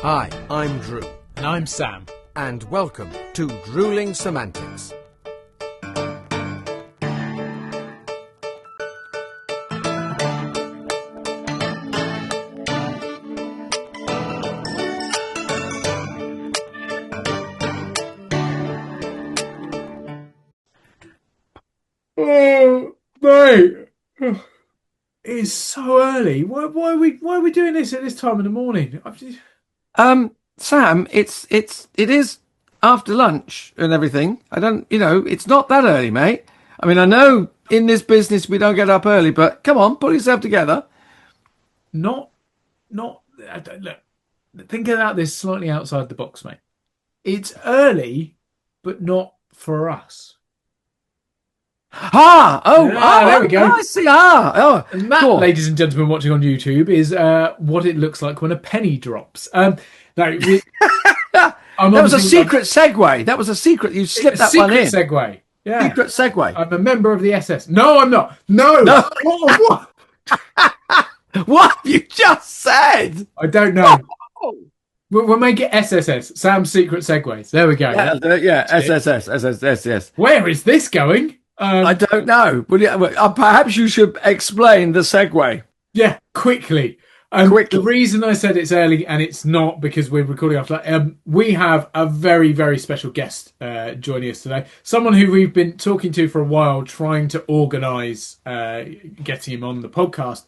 Hi, I'm Drew. And I'm Sam. And welcome to Drewling Samantics. Oh, mate. It's so early. Why are we doing this at this time in the morning? Sam, it is after lunch and everything. It's not that early, mate. I mean, I know in this business we don't get up early, but come on, pull yourself together. Look, think about this slightly outside the box, mate. It's early, but not for us. There we go. I see. And that, ladies and gentlemen watching on YouTube, is what it looks like when a penny drops. That was a secret segue. That was a secret. You slipped that one in. Secret segue. Yeah. Secret segue. I'm a member of the SS. No, I'm not. No. What? What have you just said? I don't know. Oh. We'll make it SSS. Sam's secret segues. There we go. Yeah. SSS. Yes. Where is this going? I don't know. Perhaps you should explain the segue. Yeah, quickly. The reason I said it's early and it's not because we're recording after, we have a very, very special guest joining us today. Someone who we've been talking to for a while, trying to organise getting him on the podcast.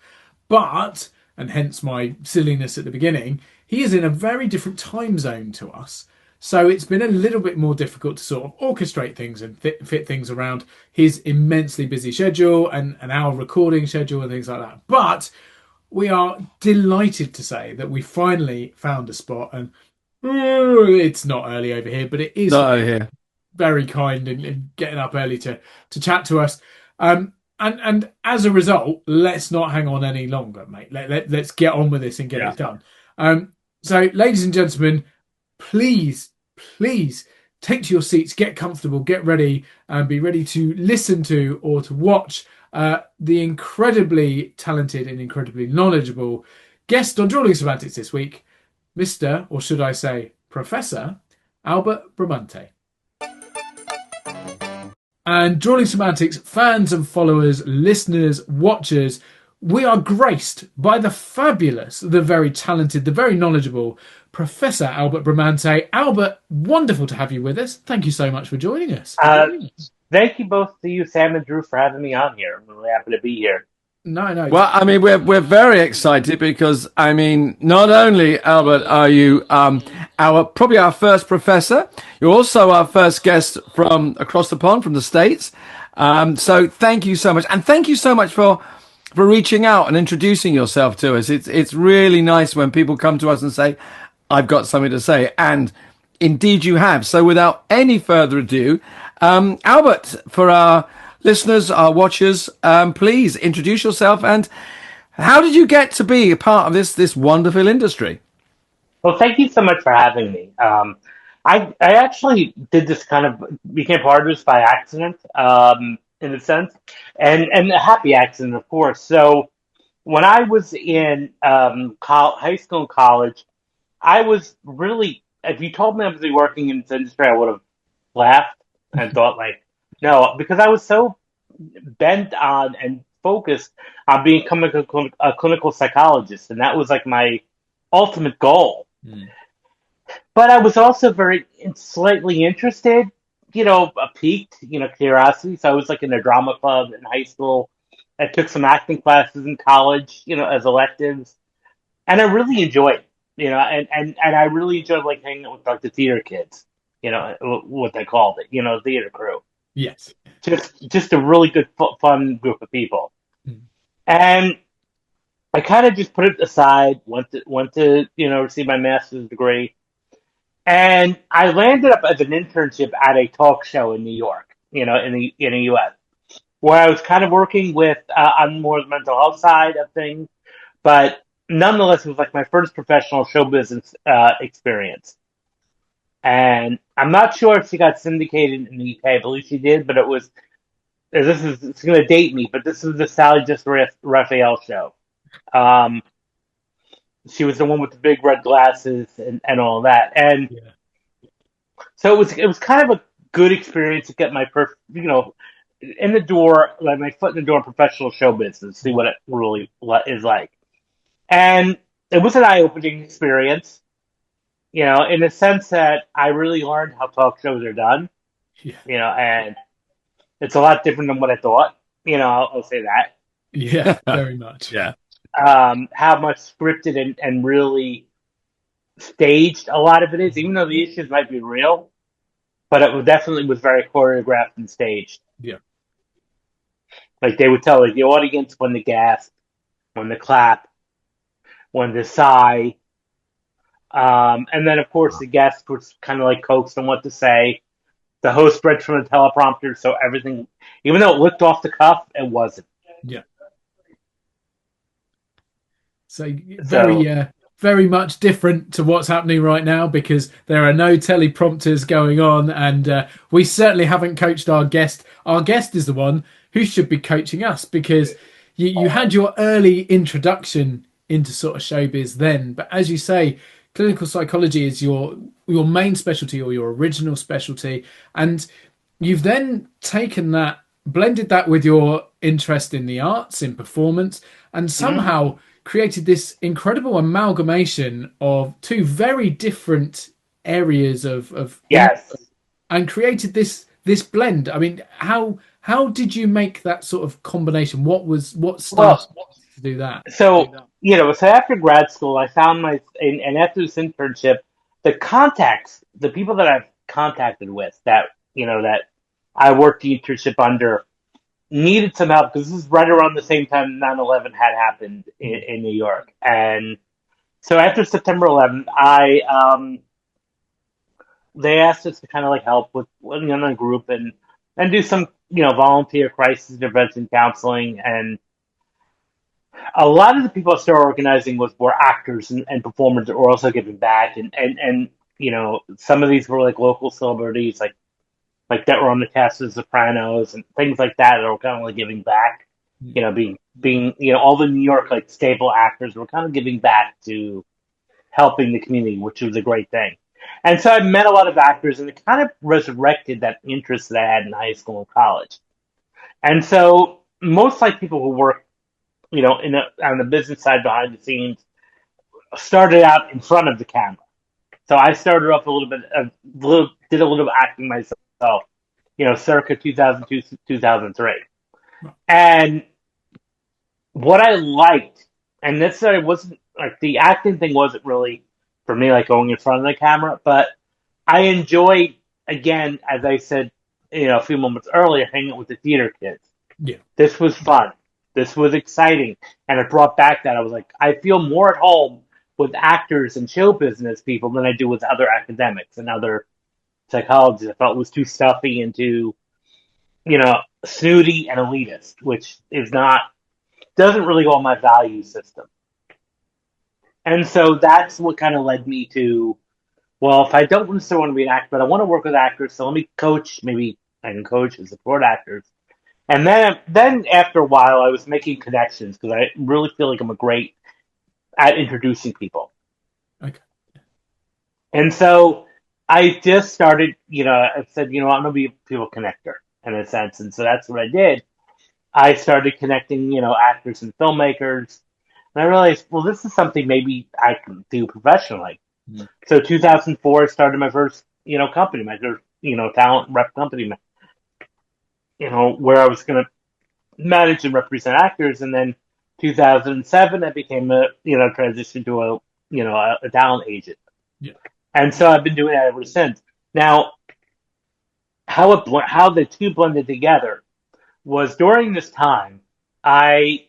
But, and hence my silliness at the beginning, he is in a very different time zone to us. So it's been a little bit more difficult to sort of orchestrate things and fit things around his immensely busy schedule and our recording schedule and things like that. But we are delighted to say that we finally found a spot, and it's not early over here, but it is very kind and getting up early to chat to us. And as a result, let's not hang on any longer, mate. Let's get on with this and get it done. So, ladies and gentlemen, please take to your seats, get comfortable, get ready, and be ready to listen to or to watch the incredibly talented and incredibly knowledgeable guest on Drewling Samantics this week, Mr., or should I say, Professor Albert Bramante. And Drewling Samantics fans and followers, listeners, watchers, we are graced by the fabulous, the very talented, the very knowledgeable Professor Albert Bramante. Albert, wonderful to have you with us. Thank you so much for joining us. Thank you both to you, Sam and Drew, for having me on here. I'm really happy to be here. No. Well, I mean, we're very excited because, I mean, not only, Albert, are you probably our first professor, you're also our first guest from across the pond, from the States. So thank you so much. And thank you so much for reaching out and introducing yourself to us. It's really nice when people come to us and say, I've got something to say. And indeed you have. So without any further ado, Albert, for our listeners, our watchers, please introduce yourself. And how did you get to be a part of this wonderful industry? Well, thank you so much for having me. I actually did this became part of this by accident, in a sense, and a happy accident, of course. So when I was in high school and college, I was really, if you told me I was working in this industry, I would have laughed and thought no, because I was so bent on and focused on becoming a clinical psychologist. And that was my ultimate goal. Mm. But I was also very slightly interested, piqued, curiosity. So I was in a drama club in high school. I took some acting classes in college, as electives. And I really enjoyed it. And I really enjoyed hanging out with the theater kids, what they called it, theater crew. Yes. Just a really good, fun group of people. Mm. And I kind of just put it aside, went to receive my master's degree. And I landed up as an internship at a talk show in New York, in the U.S., where I was kind of working with on more the mental health side of things, but nonetheless, it was my first professional show business experience. And I'm not sure if she got syndicated in the UK. I believe she did, but it's going to date me, but this is the Sally Just Raphael show. She was the one with the big red glasses and all that. And Yeah. so it was kind of a good experience to get my in the door, like my foot in the door in professional show business, see what it really is like. And it was an eye-opening experience, in the sense that I really learned how talk shows are done, Yeah. and it's a lot different than what I thought. I'll say that. Yeah, very much. Yeah. How much scripted and really staged a lot of it is, even though the issues might be real, but it definitely was very choreographed and staged. Yeah. Like they would tell like the audience when to gasp, when to clap, when to sigh, and then of course the guest was kind of like coaxed on what to say. The host read from the teleprompter, so everything, even though it looked off the cuff, it wasn't. Yeah. So very much different to what's happening right now, because there are no teleprompters going on, and we certainly haven't coached our guest. Our guest is the one who should be coaching us, because you had your early introduction into sort of showbiz then, but as you say, clinical psychology is your main specialty, or your original specialty, and you've then taken that, blended that with your interest in the arts, in performance, and somehow created this incredible amalgamation of two very different areas of Yes. and created this blend. I mean, how did you make that sort of combination? What started to do that? So so after grad school, I found and after this internship, the people that I've contacted with that I worked the internship under needed some help, because this is right around the same time 9/11 had happened in New York. And so after September 11th, they asked us to kind of like help with a group and do some volunteer crisis intervention counseling. And a lot of the people I started organizing were actors and performers that were also giving back, and some of these were like local celebrities, like that were on the cast of Sopranos and things like that were kind of like giving back. Being all the New York like staple actors were kind of giving back to helping the community, which was a great thing. And so I met a lot of actors, and it kind of resurrected that interest that I had in high school and college. And so most like people who work, on the business side behind the scenes, started out in front of the camera. So I started off did a little acting myself, circa 2002, 2003. And what I liked, and this wasn't like the acting thing wasn't really for me, like going in front of the camera, but I enjoyed, again, as I said, a few moments earlier, hanging out with the theater kids. Yeah. This was fun. This was exciting. And it brought back that I was like, I feel more at home with actors and show business people than I do with other academics and other psychologists. I felt it was too stuffy and too, snooty and elitist, which doesn't really go on my value system. And so that's what kind of led me to, well, if I don't necessarily want to be an actor, but I want to work with actors, so let me coach. Maybe I can coach and support actors. And then after a while, I was making connections, because I really feel like I'm great at introducing people. Okay. And so I just started, I said, I'm going to be a people connector in a sense. And so that's what I did. I started connecting, actors and filmmakers. And I realized, well, this is something maybe I can do professionally. Mm-hmm. So 2004, I started my first, company, my first, talent rep company, where I was going to manage and represent actors. And then 2007, I became transitioned to a talent agent. Yeah. And so I've been doing that ever since. Now, how the two blended together was during this time, I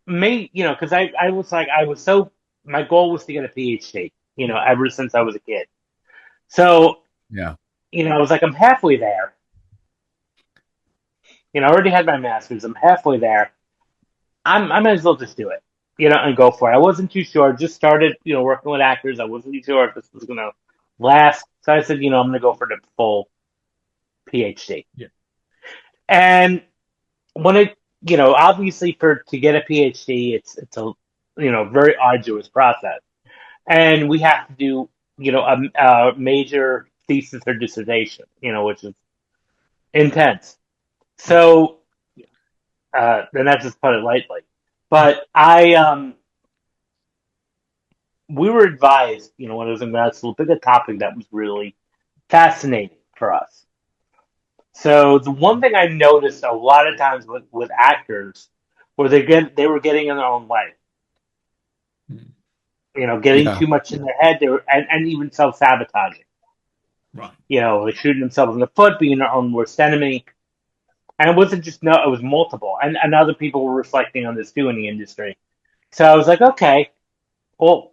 made, because I was like, my goal was to get a PhD, ever since I was a kid. So, yeah, I was like, I'm halfway there. I already had my master's. I'm halfway there. I might as well just do it, and go for it. I wasn't too sure. Just started, working with actors. I wasn't too sure if this was going to last. So I said, I'm going to go for the full PhD. Yeah. And when obviously to get a PhD, very arduous process. And we have to do, a major thesis or dissertation, which is intense. So, then that's just put it lightly. But we were advised, when I was in grad school, to pick a topic that was really fascinating for us. So the one thing I noticed a lot of times with actors, where they were getting in their own way. Getting Yeah. too much in their head, and even self-sabotaging. Right. Like shooting themselves in the foot, being their own worst enemy. And it wasn't just, it was multiple. And other people were reflecting on this too in the industry. So I was like, okay, well,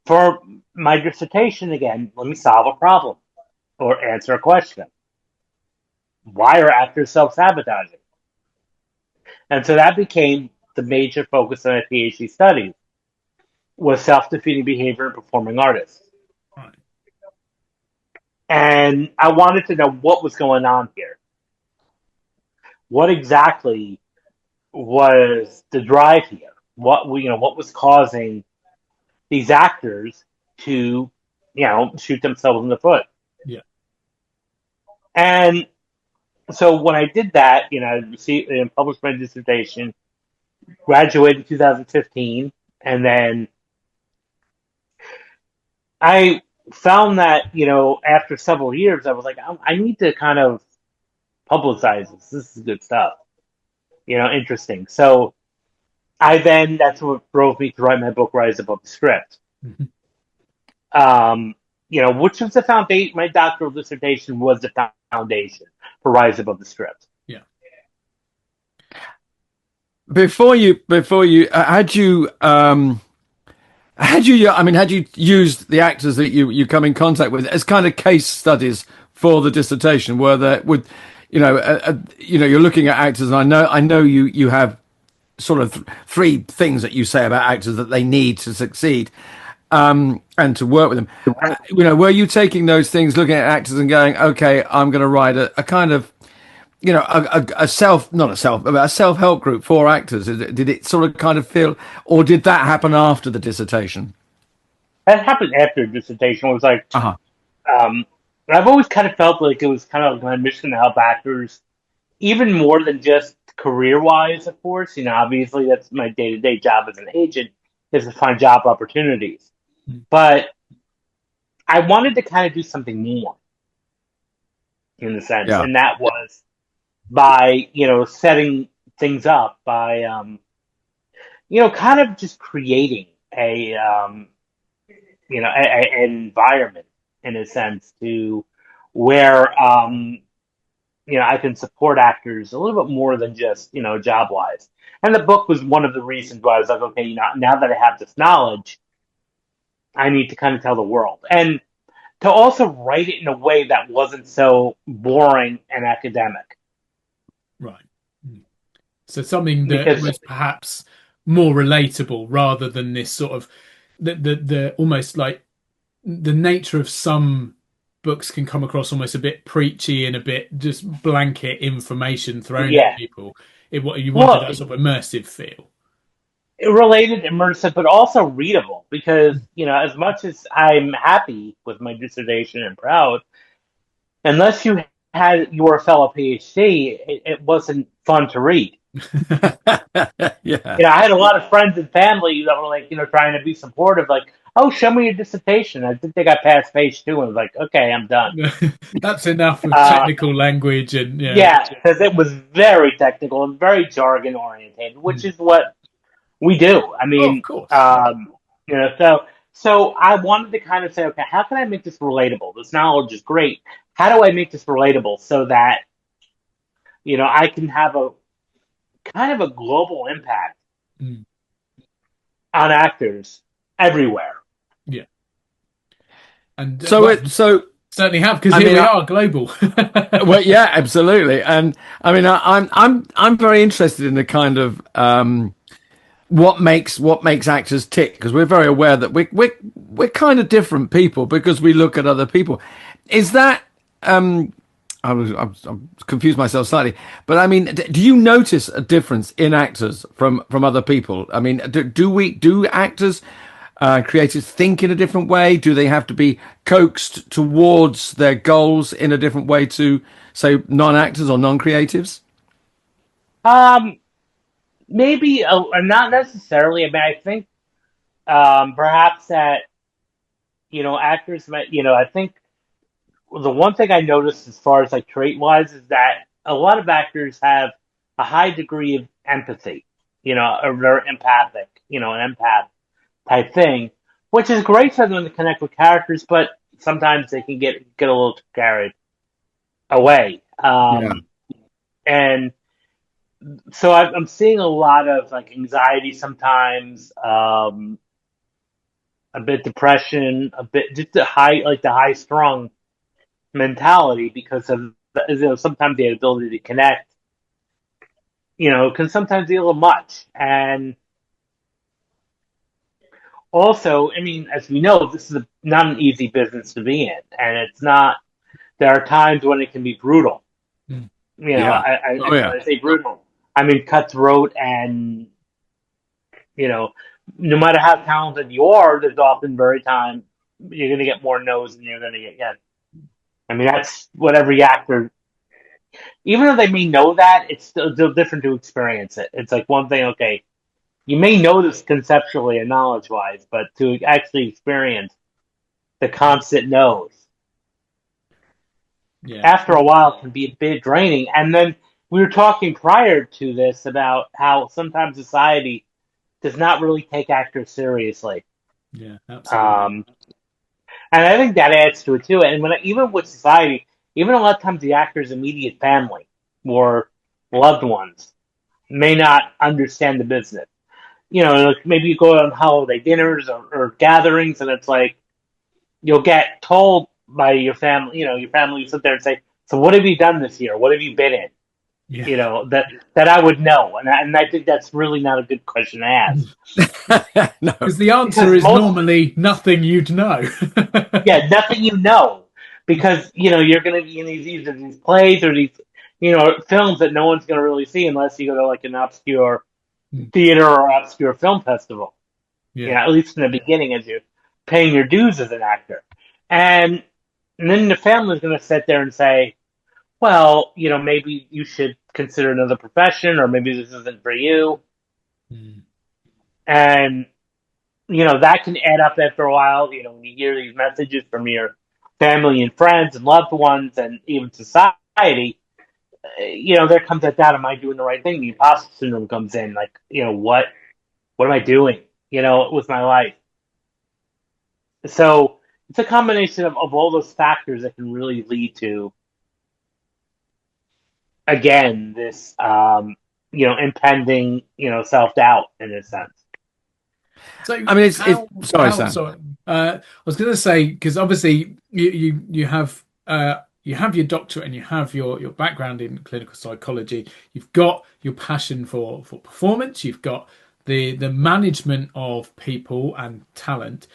for my dissertation again, let me solve a problem or answer a question. Why are actors self-sabotaging? And so that became the major focus of my PhD studies, was self-defeating behavior in performing artists. Right. And I wanted to know what was going on here. What exactly was the drive here? What was causing these actors to, shoot themselves in the foot? Yeah. And so when I did that, I received and published my dissertation, graduated in 2015, and then I found that, after several years, I was like, I need to kind of publicize this. This is good stuff. Interesting. So that's what drove me to write my book, Rise Above the Script. Mhm. Which was the foundation. My doctoral dissertation was the foundation for Rise Above the Script. Yeah. Before you, had you used the actors that you come in contact with as kind of case studies for the dissertation, where you're looking at actors, and I know you have sort of three things that you say about actors that they need to succeed, and to work with them. Were you taking those things, looking at actors and going, okay, I'm going to write a kind of, a self-help group for actors? Did it sort of kind of feel, or did that happen after the dissertation? That happened after the dissertation. It was like, I've always kind of felt like it was kind of like my mission to help actors, even more than just career-wise, of course. Obviously that's my day-to-day job as an agent, is to find job opportunities. But I wanted to kind of do something more, in a sense, and that was by setting things up, by kind of just creating an environment, in a sense, to where I can support actors a little bit more than just job wise. And the book was one of the reasons why I was like, okay, now that I have this knowledge, I need to kind of tell the world, and to also write it in a way that wasn't so boring and academic. Right. So something that was perhaps more relatable, rather than this sort of the almost like the nature of some books can come across almost a bit preachy and a bit just blanket information thrown at people. You wanted that sort of immersive feel. Related, immersive, but also readable, because as much as I'm happy with my dissertation and proud, unless you were a fellow PhD, it wasn't fun to read. Yeah. I had a lot of friends and family that were like, trying to be supportive, like, oh, show me your dissertation. I think they got past page 2 and was like, okay, I'm done. That's enough of technical language. And because it was very technical and very jargon oriented, which is what we do. I mean, of course. So I wanted to kind of say, okay, how can I make this relatable? This knowledge is great. How do I make this relatable so that, I can have a kind of a global impact on actors everywhere? Yeah. And so certainly have, because here we are, global. Well, yeah, absolutely. And I mean, I'm very interested in the kind of what makes actors tick, because we're very aware that we're kind of different people because we look at other people. Is that I'm confused myself slightly, but I mean, do you notice a difference in actors from other people? I mean, do actors, creators think in a different way? Do they have to be coaxed towards their goals in a different way to, say, non-actors or non-creatives? Um, Maybe not necessarily. I mean, I think perhaps that actors might. I think the one thing I noticed as far as like trait wise is that a lot of actors have a high degree of empathy. Or they're empathic. An empath type thing, which is great for them to connect with characters, but sometimes they can get a little too carried away. Yeah. And so I'm seeing a lot of like anxiety sometimes, a bit depression, a bit just the high strung mentality because of sometimes the ability to connect, can sometimes be a little much. And also, I mean, as we know, this is not an easy business to be in, and it's not. There are times when it can be brutal. Mm. Yeah. Oh When yeah. I say brutal, I mean cutthroat, and you know, no matter how talented you are, there's often very time you're going to get more no's than you're going to get yes. I mean, that's what every actor. Even though they may know that, it's still different to experience it. It's like one thing, okay, you may know this conceptually and knowledge-wise, but to actually experience the constant no's Yeah. after a while can be a bit draining. And then we were talking prior to this about how sometimes society does not really take actors seriously. Yeah. Absolutely. Um, and I think that adds to it too. And even with society, even a lot of times the actor's immediate family or loved ones may not understand the business. Like maybe you go on holiday dinners or gatherings, and it's like you'll get told by your family, your family will sit there and say, "So what have you done this year? What have you been in?" Yeah. That I would know, and I think that's really not a good question to ask No. Because the answer because is most normally nothing you'd know. yeah, nothing because you're going to be in either these plays or these films that no one's going to really see unless you go to like an obscure theater or obscure film festival. Yeah. At least in the beginning, as you're paying your dues as an actor, and, and then the family's going to sit there and say, "Well, maybe you should consider another profession, or maybe this isn't for you," Mm. and that can add up after a while. When you hear these messages from your family and friends and loved ones, and even society, there comes that doubt: am I doing the right thing? The imposter syndrome comes in, like, what am I doing? With my life. So it's a combination of all those factors that can really lead to, again, this, impending, self doubt in a sense. So I mean, sorry, how Sam. sorry. I was going to say, because obviously you have your doctorate and you have your background in clinical psychology. You've got your passion for performance. You've got the management of people and talent.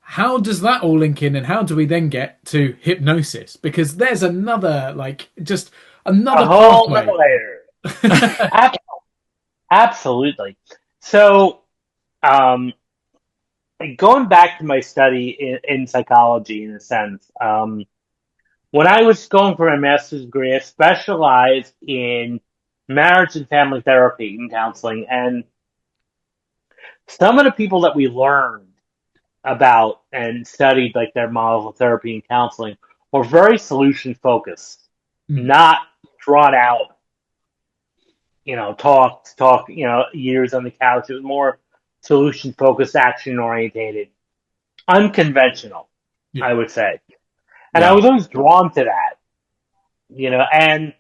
How does that all link in, and how do we then get to hypnosis? Because there's another, like, just A another whole pathway. nother layer. Ab- Absolutely. So, um, going back to my study in psychology, in a sense, when I was going for my master's degree, I specialized in marriage and family therapy and counseling. And some of the people that we learned about and studied, like their models of therapy and counseling, were very solution focused, Mm. not drawn out, talk, years on the couch. It was more solution focused, action orientated, unconventional, Yeah. I would say. And I Yeah. was always drawn to that, and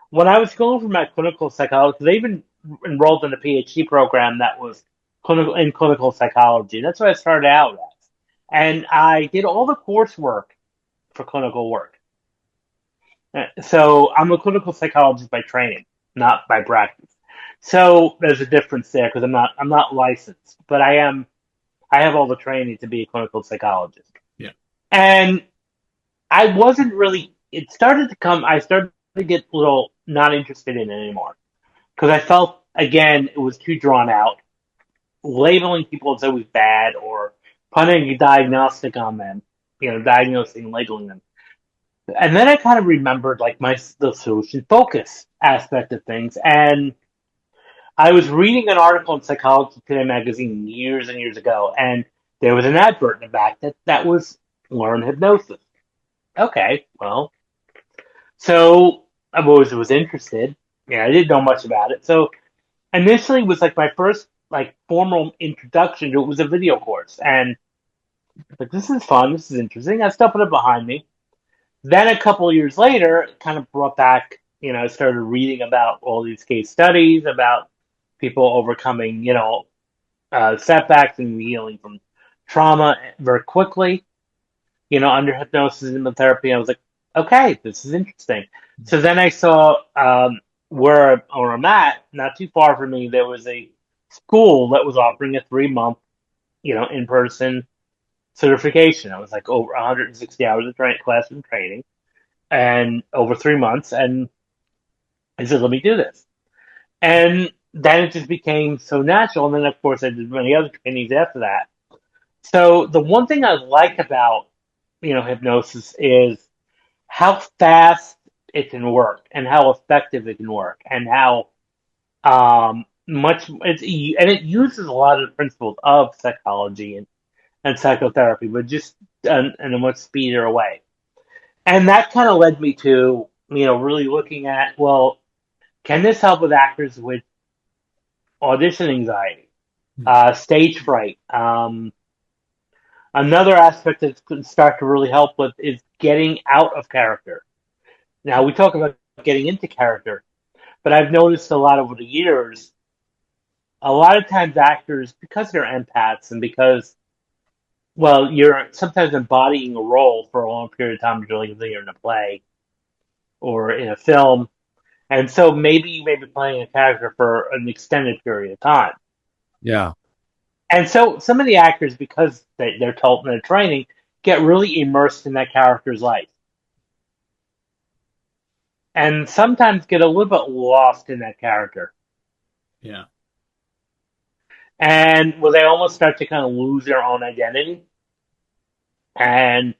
when I was going for my clinical psychology, they even enrolled in a PhD program that was clinical psychology. That's what I started out as. And I did all the coursework for clinical work. So I'm a clinical psychologist by training, not by practice. So there's a difference there because I'm not licensed, but I have all the training to be a clinical psychologist. Yeah. And I wasn't really it started to come. I started to get a little not interested in it anymore because I felt again it was too drawn out, labeling people as always bad or putting a diagnostic on them, diagnosing and labeling them. And then I kind of remembered like the solution focus aspect of things, and I was reading an article in Psychology Today magazine years and years ago, and there was an advert in the back that was learn hypnosis. Okay, well, so I always was interested. Yeah, I didn't know much about it. So initially it was like my first like formal introduction to it was a video course. And like this is fun, this is interesting. I still put it behind me. Then a couple of years later, it kind of brought back, I started reading about all these case studies about people overcoming, setbacks and healing from trauma very quickly, under hypnosis and hypnotherapy. I was like, okay, this is interesting. So then I saw where I'm at, not too far from me, there was a school that was offering a 3-month, in-person certification. It was like over 160 hours of classroom training and over 3 months. And I said, let me do this. And then it just became so natural. And then, of course, I did many other trainings after that. So the one thing I like about, hypnosis is how fast it can work and how effective it can work and how it uses a lot of the principles of psychology and psychotherapy, but just in a much speedier way. And that kind of led me to, really looking at, well, can this help with actors with audition anxiety, stage fright? Another aspect that can start to really help with is getting out of character. Now, we talk about getting into character, but I've noticed a lot over the years, a lot of times actors, because they're empaths and because, well, you're sometimes embodying a role for a long period of time, like you're in a play or in a film, and so maybe you may be playing a character for an extended period of time. Yeah. And so some of the actors, because they're told in their training, get really immersed in that character's life. And sometimes get a little bit lost in that character. Yeah. And they almost start to kind of lose their own identity. And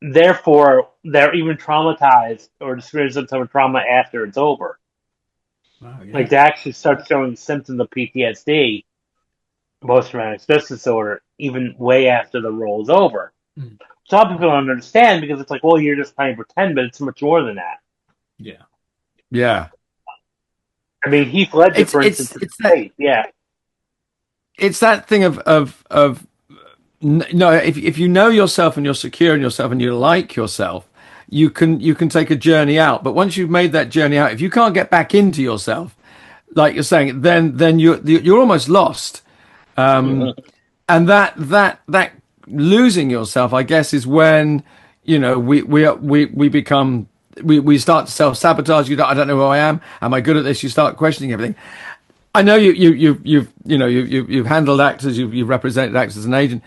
therefore, they're even traumatized or experience some sort of trauma after it's over. Wow, yeah. Like they actually start showing symptoms of PTSD, post-traumatic stress disorder, even way after the role is over. Mm. Some people don't understand because it's like, well, you're just playing pretend, but it's much more than that. Yeah. Yeah. I mean, Heath Ledger, for instance, yeah. It's that thing of no, if you know yourself and you're secure in yourself and you like yourself, you can take a journey out. But once you've made that journey out, if you can't get back into yourself, like you're saying, then you're almost lost. And that losing yourself, I guess, is when we become we start to self-sabotage. I don't know who I am. Am I good at this? You start questioning everything. I know you've handled actors, you've represented actors as an agent.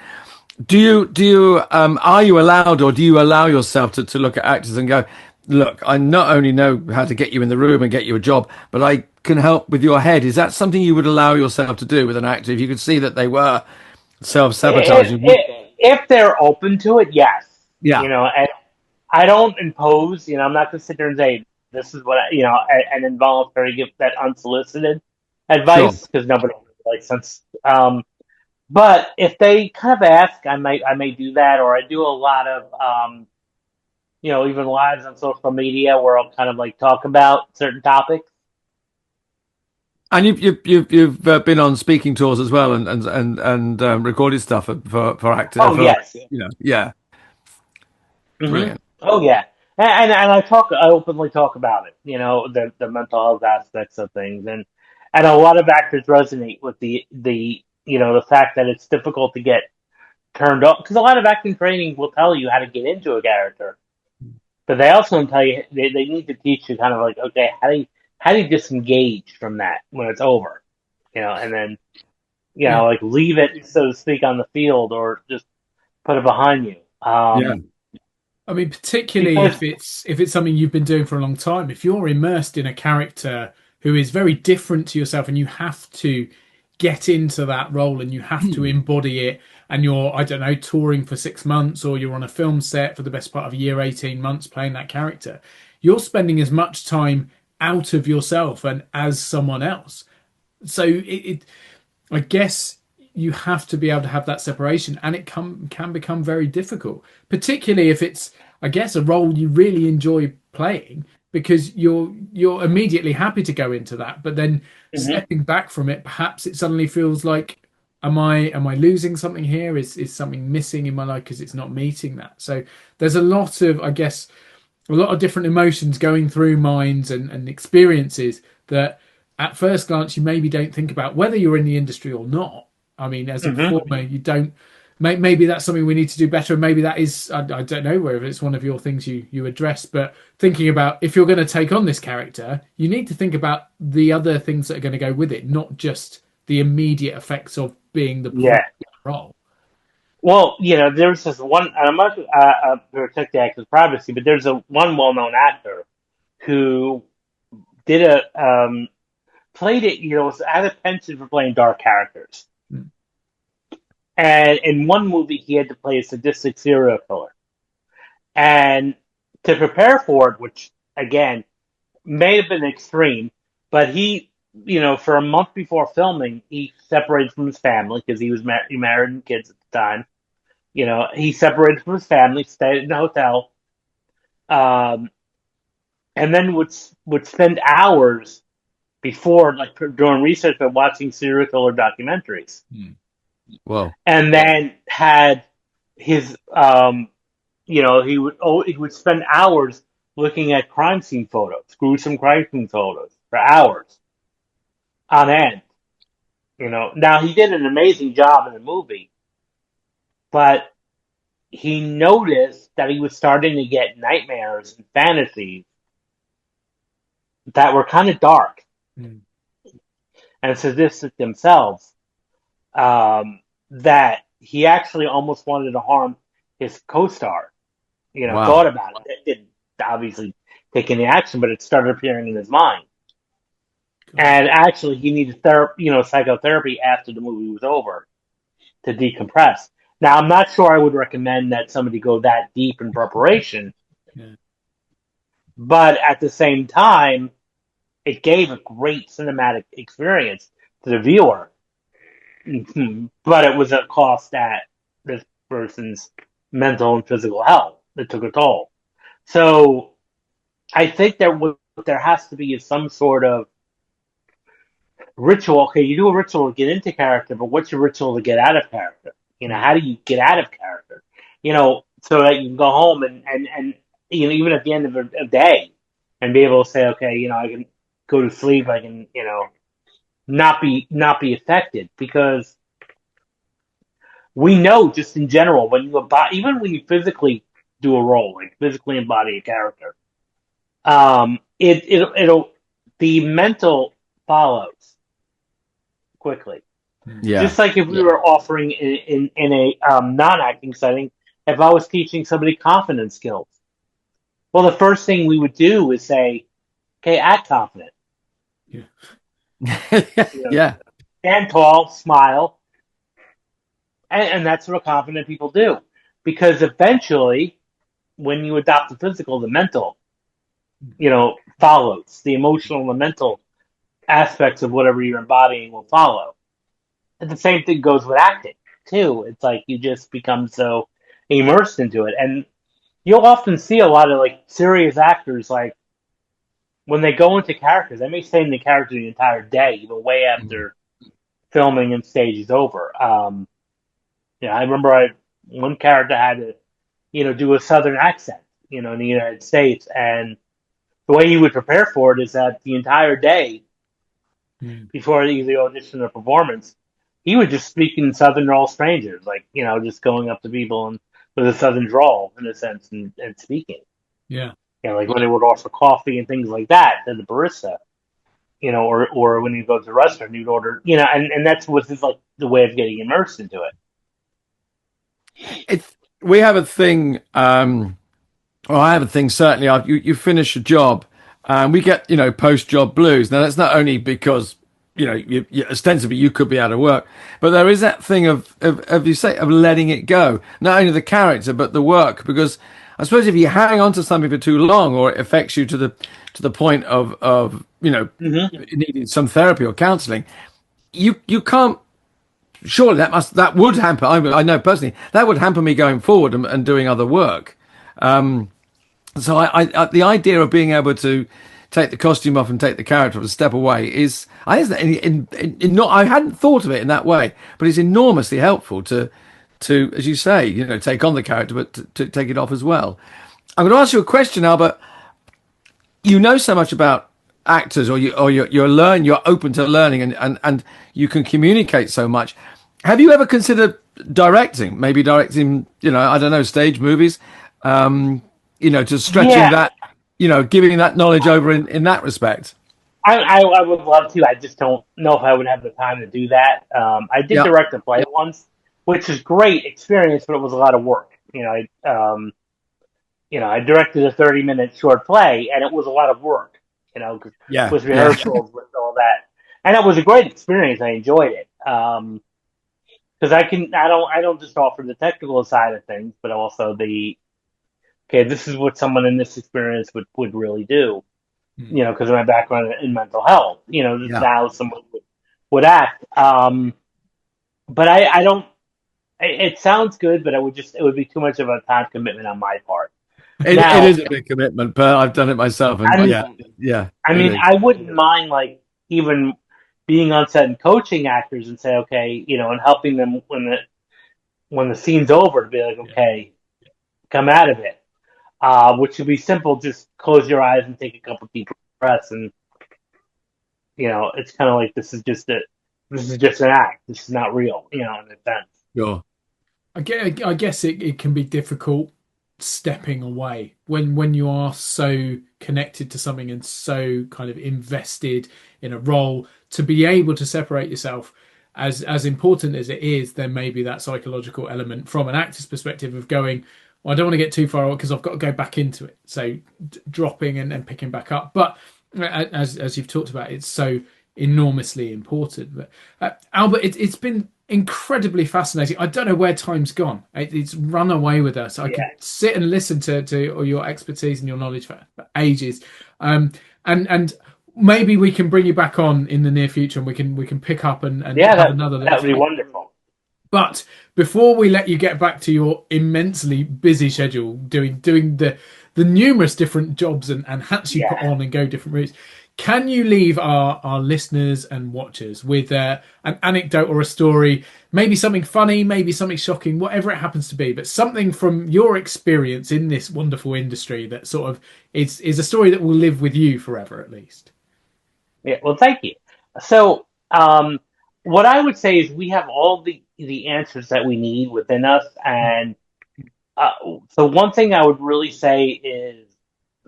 Do you are you allowed, or do you allow yourself to look at actors and go, look, I not only know how to get you in the room and get you a job, but I can help with your head? Is that something you would allow yourself to do with an actor if you could see that they were self-sabotaging? If they're open to it, yes. Yeah. And I don't impose. I'm not going to sit there and say this is what an involuntary give that unsolicited advice because nobody likes sense. But if they kind of ask, I may do that, or I do a lot of even lives on social media where I'll kind of like talk about certain topics. And you've been on speaking tours as well and recorded stuff for actors. Oh yes. Yeah. Mm-hmm. Brilliant. Oh yeah, and I openly talk about it. The mental health aspects of things, and a lot of actors resonate with the fact that it's difficult to get turned up because a lot of acting training will tell you how to get into a character, but they also tell you they need to teach you kind of like, okay, how do you disengage from that when it's over, and then like leave it, so to speak, on the field or just put it behind you. I mean, particularly if it's something you've been doing for a long time, if you're immersed in a character who is very different to yourself and you have to get into that role and you have to embody it, and you're, I don't know, touring for 6 months, or you're on a film set for the best part of a year, 18 months playing that character, you're spending as much time out of yourself and as someone else. So I guess you have to be able to have that separation, and it can become very difficult, particularly if it's, I guess, a role you really enjoy playing, because you're immediately happy to go into that, but then stepping back from it, perhaps it suddenly feels like, am I losing something here? Is something missing in my life because it's not meeting that? So there's a lot of, I guess, a lot of different emotions going through minds and experiences that at first glance you maybe don't think about, whether you're in the industry or not. I mean, as a performer, you don't. Maybe that's something we need to do better. Maybe that is, I don't know whether it's one of your things you address, but thinking about, if you're going to take on this character, you need to think about the other things that are going to go with it, not just the immediate effects of being the role. Well, there's this one, and I'm not to protect the actor's privacy, but there's one well-known actor who did played it, was out of pension for playing dark characters. And in one movie, he had to play a sadistic serial killer. And to prepare for it, which, again, may have been extreme, but he, for a month before filming, he separated from his family because he was married and kids at the time. He separated from his family, stayed in a hotel, and then would spend hours before, like, doing research and watching serial killer documentaries. Wow. And then had his, he would spend hours looking at crime scene photos, gruesome crime scene photos, for hours on end. Now he did an amazing job in the movie, but he noticed that he was starting to get nightmares and fantasies that were kind of dark and sadistic themselves. That he actually almost wanted to harm his co-star. Thought about it. It didn't obviously take any action, but it started appearing in his mind. And actually, he needed psychotherapy after the movie was over to decompress. Now, I'm not sure I would recommend that somebody go that deep in preparation, but at the same time, it gave a great cinematic experience to the viewer. But it was a cost at this person's mental and physical health. It took a toll. So I think that what there has to be is some sort of ritual. Okay, you do a ritual to get into character, but what's your ritual to get out of character? How do you get out of character? So that you can go home and even at the end of a day and be able to say, okay, I can go to sleep. I can, not be affected, because we know, just in general, when you even when you physically do a role, like physically embody a character, it'll the mental follows quickly. Yeah. Just like if we were offering in a non-acting setting, if I was teaching somebody confidence skills, well, the first thing we would do is say, okay, act confident. Yeah. Stand tall, smile. And that's what confident people do. Because eventually, when you adopt the physical, the mental, follows. The emotional and the mental aspects of whatever you're embodying will follow. And the same thing goes with acting, too. It's like you just become so immersed into it. And you'll often see a lot of, like, serious actors, like, when they go into characters, they may stay in the character the entire day, even way after filming and stage is over. I remember one character had to, do a Southern accent, in the United States, and the way he would prepare for it is that the entire day before the audition or performance, he would just speak in Southern to all strangers, like, just going up to people and with a Southern drawl, in a sense, and speaking. Yeah. Like when they would offer coffee and things like that to the barista, or when you go to the restaurant, you'd order, and that's what's just like the way of getting immersed into it. We have a thing Well, I have a thing, certainly. You finish a job, and we get, post-job blues. Now, that's not only because, ostensibly you could be out of work, but there is that thing of you say, of letting it go. Not only the character, but the work. Because I suppose if you hang on to something for too long, or it affects you to the point of needing some therapy or counselling, you can't. Surely that would hamper. I know personally that would hamper me going forward and doing other work. So I the idea of being able to take the costume off and take the character off and step away is, I hadn't thought of it in that way, but it's enormously helpful to as you say, take on the character, but to take it off as well. I'm going to ask you a question, Albert. You know so much about actors, or you're open to learning, and you can communicate so much. Have you ever considered directing? Maybe directing, I don't know, stage movies. To stretching that, giving that knowledge over in that respect. I would love to. I just don't know if I would have the time to do that. I did direct a play once, which was great experience, but it was a lot of work. I directed a 30-minute short play, and it was a lot of work. With rehearsals, with all that, and it was a great experience. I enjoyed it because I don't just offer the technical side of things, but also this is what someone in this experience would really do, because of my background in mental health, now someone would act. But I don't, it sounds good, but it would be too much of a time commitment on my part. It is a big commitment, but I've done it myself. And I wouldn't mind even being on set and coaching actors and say, okay, and helping them when the scene's over to be like, okay, come out of it. Which would be simple. Just close your eyes and take a couple deep breaths, and it's kind of like this is just an act. This is not real, in a sense. Sure. I guess it can be difficult stepping away when you are so connected to something and so kind of invested in a role, to be able to separate yourself. As important as it is, there may be that psychological element from an actor's perspective of going, I don't want to get too far because I've got to go back into it. So dropping and picking back up. But as you've talked about, it's so enormously important. But Albert, it's been incredibly fascinating. I don't know where time's gone. It's run away with us. I could sit and listen to all your expertise and your knowledge for ages. And maybe we can bring you back on in the near future, and we can pick up and have another. That would be wonderful. But before we let you get back to your immensely busy schedule, doing the numerous different jobs and hats you put on and go different routes, can you leave our listeners and watchers with an anecdote or a story, maybe something funny, maybe something shocking, whatever it happens to be, but something from your experience in this wonderful industry that sort of is a story that will live with you forever, at least? Yeah, well, thank you. So what I would say is we have all the answers that we need within us, and so one thing I would really say is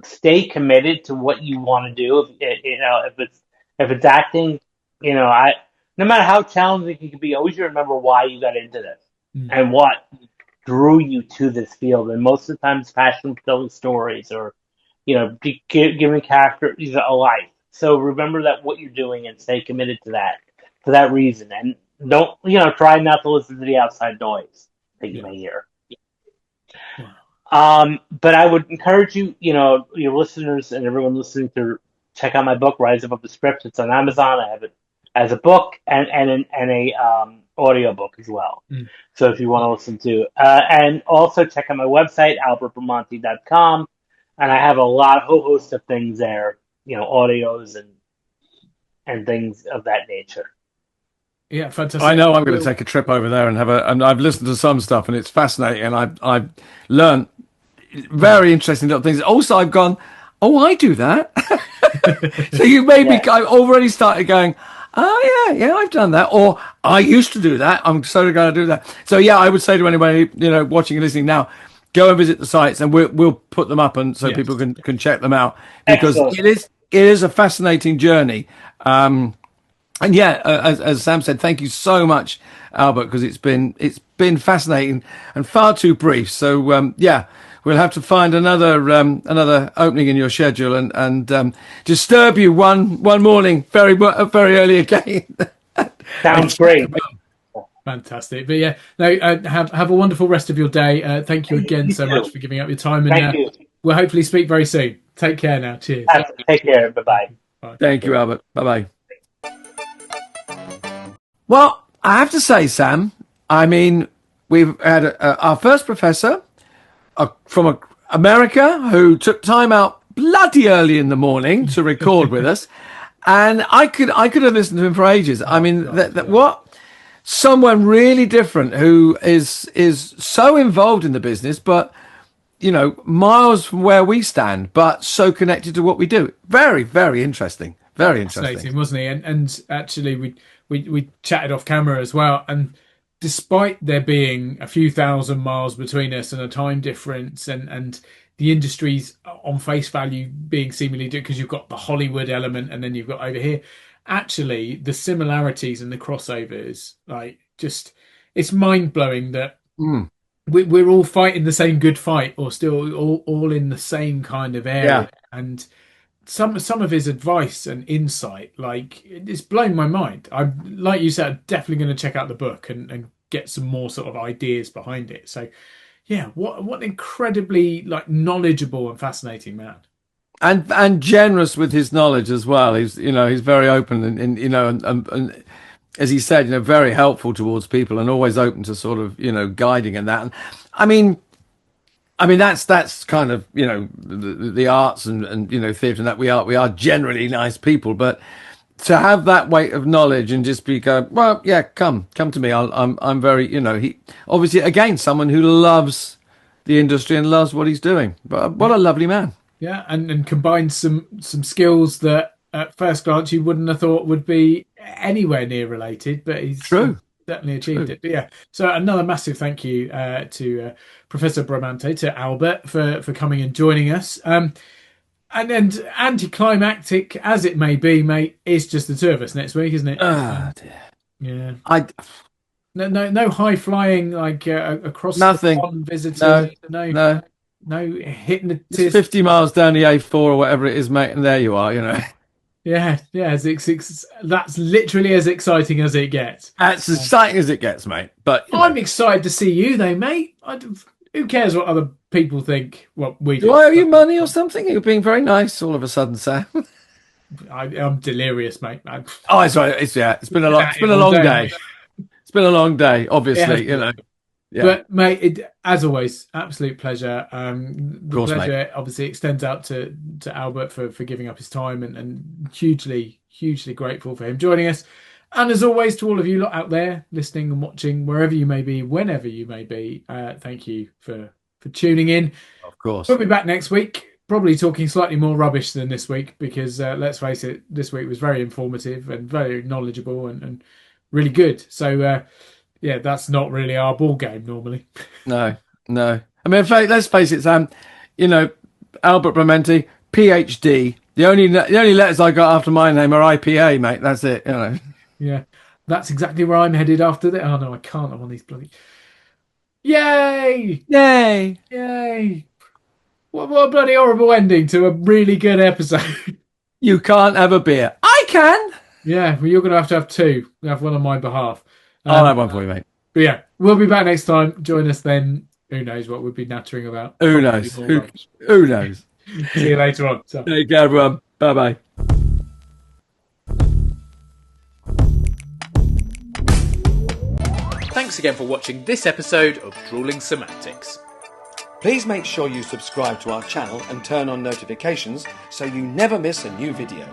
stay committed to what you want to do. If it's acting, no matter how challenging it can be, always remember why you got into this and what drew you to this field. And most of the time, it's passion for telling stories, or giving characters a life. So remember that what you're doing, and stay committed to that for that reason. And don't, try not to listen to the outside noise that you may hear. But I would encourage you, your listeners and everyone listening, to check out my book, Rise Above the Script. It's on Amazon. I have it as a book and a audio book as well. So if you want to listen to, and also check out my website, albertbramante.com, and I have a whole host of things there, audios and things of that nature. Yeah, fantastic. I know I'm going to take a trip over there and and I've listened to some stuff, and it's fascinating, and I've learned very interesting little things. Also, I've gone, I do that. So you made me, I've already started going, I've done that, or I used to do that. I'm so going to do that. So I would say to anybody, watching and listening now, go and visit the sites, and we'll put them up, and so people can check them out, because it is a fascinating journey. And as Sam said, thank you so much, Albert, because it's been fascinating and far too brief. So we'll we'll have to find another opening in your schedule and disturb you one morning very early again. Sounds great. Fantastic. But yeah, no, have a wonderful rest of your day. Thank you again so much for giving up your time. And Thank you. We'll hopefully speak very soon. Take care now. Cheers. Take care. Bye-bye. Thank you, Albert. Bye-bye. Well, I have to say, Sam, I mean, we've had our first professor from America who took time out bloody early in the morning to record with us. And I could have listened to him for ages. I mean, what? Someone really different who is so involved in the business, but, you know, miles from where we stand, but so connected to what we do. Very, very interesting. Very interesting. Fascinating, wasn't he? And actually, we chatted off camera as well. And despite there being a few thousand miles between us and a time difference and the industries on face value being seemingly different, because you've got the Hollywood element and then you've got over here, actually the similarities and the crossovers, like, just, it's mind-blowing that we're all fighting the same good fight, or still all in the same kind of area. Yeah. And some of his advice and insight, like, it's blown my mind. I'm, like you said, I'm definitely going to check out the book and get some more sort of ideas behind it. So yeah, what an incredibly, like, knowledgeable and fascinating man. And generous with his knowledge as well. He's very open and you know, and as he said, you know, very helpful towards people and always open to sort of, you know, guiding and that. And I mean that's kind of, you know, the arts and you know, theatre and that we are generally nice people, but to have that weight of knowledge and just be going, well, yeah, come to me. I'm very, you know, he obviously again someone who loves the industry and loves what he's doing. But what a lovely man. Yeah, and combines some skills that at first glance you wouldn't have thought would be anywhere near related, but he's certainly achieved it. But yeah, so another massive thank you to Professor Bramante, to Albert for coming and joining us. And anticlimactic as it may be, mate, it's just the two of us next week, isn't it? Oh dear. Yeah. No high flying, like across nothing. The pond visitors. No hypnotist. It's 50 miles down the A4 or whatever it is, mate, and there you are, you know. Yeah, that's literally as exciting as it gets. As exciting as it gets, mate. But I'm excited to see you, though, mate. Who cares what other people think? What we do? I owe you money or something? You're being very nice all of a sudden, Sam. I'm delirious, mate. It's right. It's been a long day. It's been a long day, obviously, you know. Yeah. But mate, as always, absolute pleasure. The pleasure, mate, obviously extends out to Albert for giving up his time and hugely grateful for him joining us. And as always, to all of you lot out there listening and watching, wherever you may be, whenever you may be, thank you for tuning in. Of course. We'll be back next week, probably talking slightly more rubbish than this week, because let's face it, this week was very informative and very knowledgeable and really good. So yeah, that's not really our ball game normally. No. I mean, in fact, let's face it, Sam. You know, Albert Bramante, PhD. The only letters I got after my name are IPA, mate. That's it. You know. Yeah, that's exactly where I'm headed after that. Oh no, I can't. I'm on these bloody. Yay! What a bloody horrible ending to a really good episode. You can't have a beer. I can. Yeah, well, you're going to have two. You have one on my behalf. I'll have one for you, mate. But yeah, we'll be back next time. Join us then. Who knows what we'll be nattering about? Who knows? Who knows? See you later on. So. Take care, everyone. Bye-bye. Thanks again for watching this episode of Drewling Samantics. Please make sure you subscribe to our channel and turn on notifications so you never miss a new video.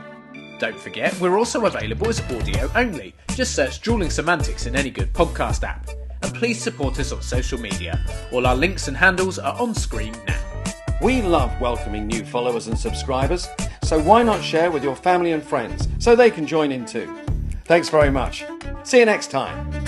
Don't forget, we're also available as audio only. Just search Drewling Samantics in any good podcast app. And please support us on social media. All our links and handles are on screen now. We love welcoming new followers and subscribers, so why not share with your family and friends so they can join in too? Thanks very much. See you next time.